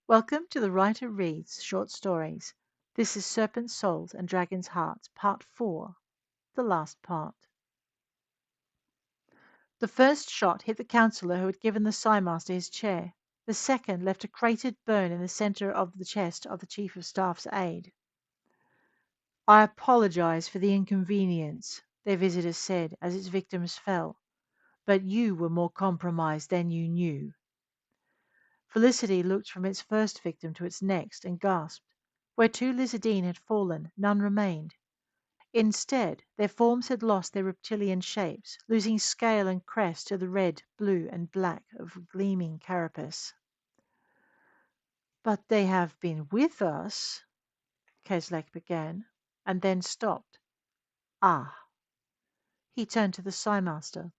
Welcome to The Writer Reads Short Stories. This is Serpents, Souls, and Dragons' Hearts, Part 4, the last part. The first shot hit the counsellor who had given the Psymaster his chair. The second left a cratered burn in the centre of the chest of the Chief of Staff's aide. "I apologize for the inconvenience," their visitor said as its victims fell, "but you were more compromised than you knew." Felicity looked from its first victim to its next and gasped. Where two lizardine had fallen, none remained. Instead, their forms had lost their reptilian shapes, losing scale and crest to the red, blue, and black of a gleaming carapace. "But they have been with us," Keslek began, and then stopped. "Ah." He turned to the Psymaster.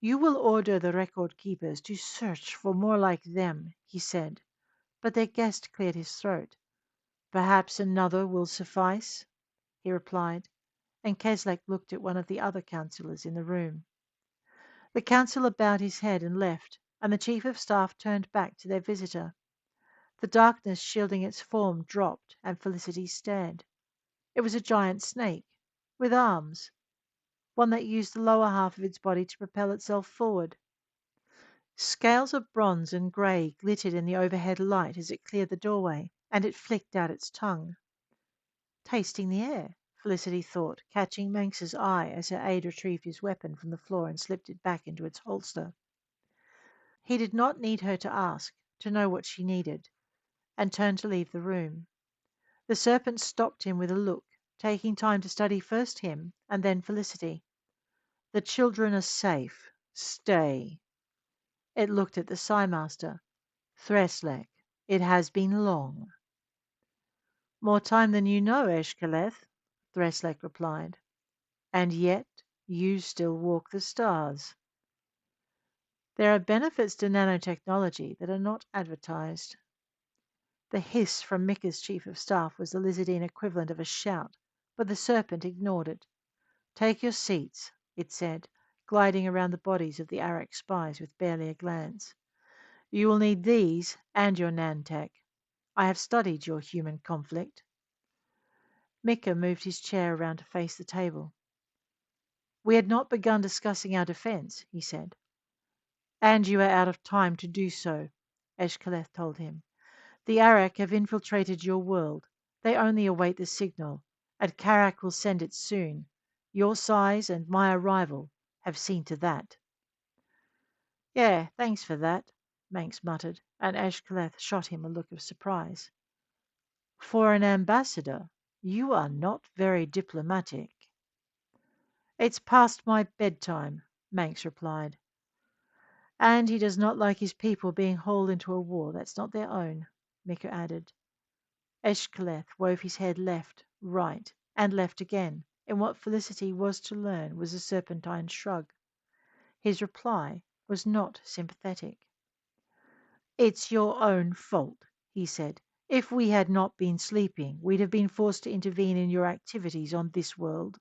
"You will order the record keepers to search for more like them," he said, but their guest cleared his throat. "Perhaps another will suffice," he replied, and Keslek looked at one of the other councillors in the room. The councillor bowed his head and left, and the Chief of Staff turned back to their visitor. The darkness shielding its form dropped, and Felicity stared. It was a giant snake, with arms, one that used the lower half of its body to propel itself forward. Scales of bronze and grey glittered in the overhead light as it cleared the doorway, and it flicked out its tongue. Tasting the air, Felicity thought, catching Manx's eye as her aide retrieved his weapon from the floor and slipped it back into its holster. He did not need her to ask, to know what she needed, and turned to leave the room. The serpent stopped him with a look, taking time to study first him and then Felicity. "The children are safe. Stay." It looked at the Psymaster. "Threslek, it has been long." "More time than you know, Eshkaleth," Threslek replied. "And yet you still walk the stars." There are benefits to nanotechnology that are not advertised. The hiss from Mika's chief of staff was the lizardine equivalent of a shout, but the serpent ignored it. "Take your seats," it said, gliding around the bodies of the Arak spies with barely a glance. "You will need these and your nantech. I have studied your human conflict." Mika moved his chair around to face the table. "We had not begun discussing our defense," he said. "And you are out of time to do so," Eshkaleth told him. "The Arak have infiltrated your world. They only await the signal, and Karak will send it soon. Your size and my arrival have seen to that." "Yeah, thanks for that," Manx muttered, and Ashkaleth shot him a look of surprise. "For an ambassador, you are not very diplomatic." "It's past my bedtime," Manx replied. "And he does not like his people being hauled into a war that's not their own," Mika added. Eshkaleth wove his head left, right, and left again, in what Felicity was to learn was a serpentine shrug. His reply was not sympathetic. "It's your own fault," he said. "If we had not been sleeping, we'd have been forced to intervene in your activities on this world."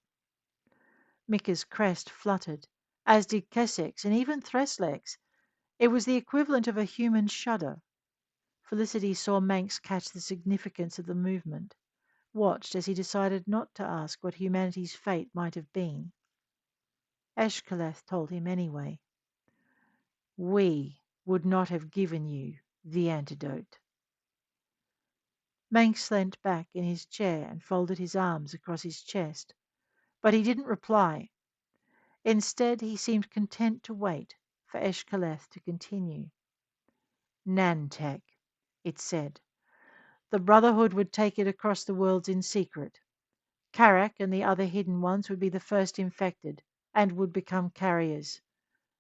Mika's crest fluttered, as did Kessek's and even Threslek's. It was the equivalent of a human shudder. Felicity saw Manx catch the significance of the movement, watched as he decided not to ask what humanity's fate might have been. Eshkaleth told him anyway. "We would not have given you the antidote." Manx leant back in his chair and folded his arms across his chest, but he didn't reply. Instead, he seemed content to wait for Eshkaleth to continue. "Nantek," it said. "The Brotherhood would take it across the worlds in secret. Karak and the other hidden ones would be the first infected and would become carriers.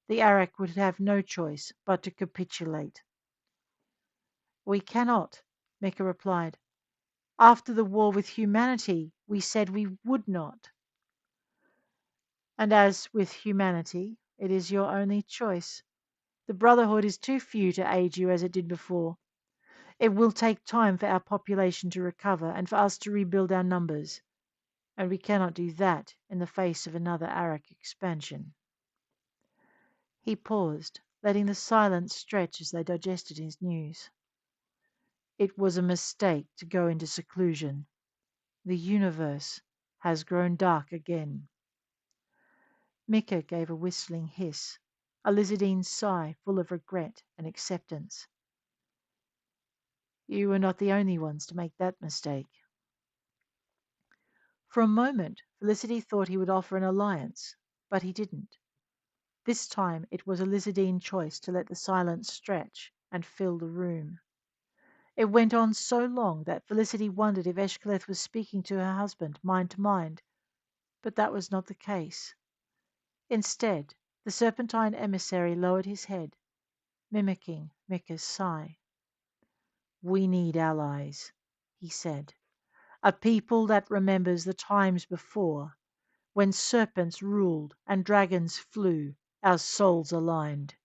The Arak would have no choice but to capitulate." "We cannot," Mika replied. "After the war with humanity, we said we would not." "And as with humanity, it is your only choice. The Brotherhood is too few to aid you as it did before. It will take time for our population to recover and for us to rebuild our numbers, and we cannot do that in the face of another Arak expansion." He paused, letting the silence stretch as they digested his news. It was a mistake to go into seclusion. The universe has grown dark again. Mika gave a whistling hiss, a lizardine sigh full of regret and acceptance. You were not the only ones to make that mistake. For a moment, Felicity thought he would offer an alliance, but he didn't. This time it was a lizardine choice to let the silence stretch and fill the room. It went on so long that Felicity wondered if Eshclith was speaking to her husband mind to mind, but that was not the case. Instead, the serpentine emissary lowered his head, mimicking Mika's sigh. We need allies, he said. A people that remembers the times before, when serpents ruled and dragons flew, our souls aligned.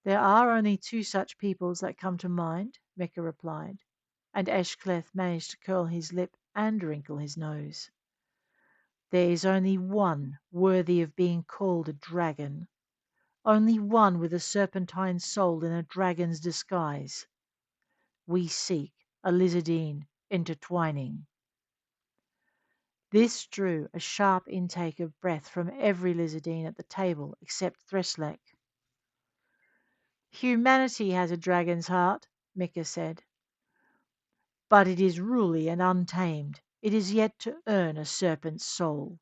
There are only two such peoples that come to mind, Mika replied, and Eshcleth managed to curl his lip and wrinkle his nose. There is only one worthy of being called a dragon, only one with a serpentine soul in a dragon's disguise. We seek a lizardine intertwining. This drew a sharp intake of breath from every lizardine at the table except Threslek. Humanity has a dragon's heart, Mika said, but it is ruly and untamed. It is yet to earn a serpent's soul.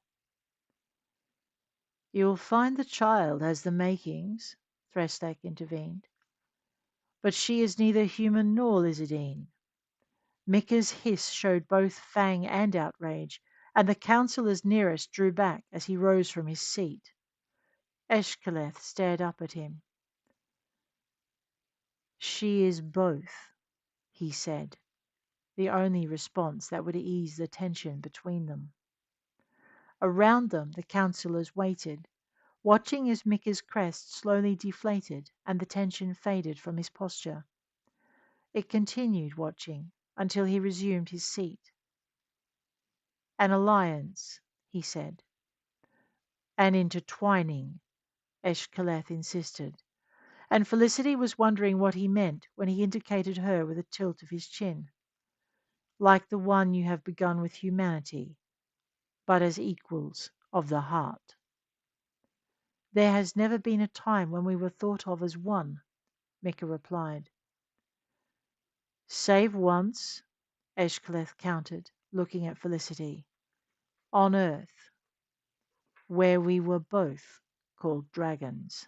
You'll find the child has the makings, Threslek intervened, but she is neither human nor lizardine. Mika's hiss showed both fang and outrage, and the councillors nearest drew back as he rose from his seat. Eshcleth stared up at him. She is both, he said, the only response that would ease the tension between them. Around them the councillors waited, watching as Mika's crest slowly deflated and the tension faded from his posture. It continued watching until he resumed his seat. An alliance, he said. An intertwining, Eshcleth insisted, and Felicity was wondering what he meant when he indicated her with a tilt of his chin. Like the one you have begun with humanity, but as equals of the heart. There has never been a time when we were thought of as one, Mika replied. Save once, Eshcleth countered, looking at Felicity. On Earth, where we were both called dragons.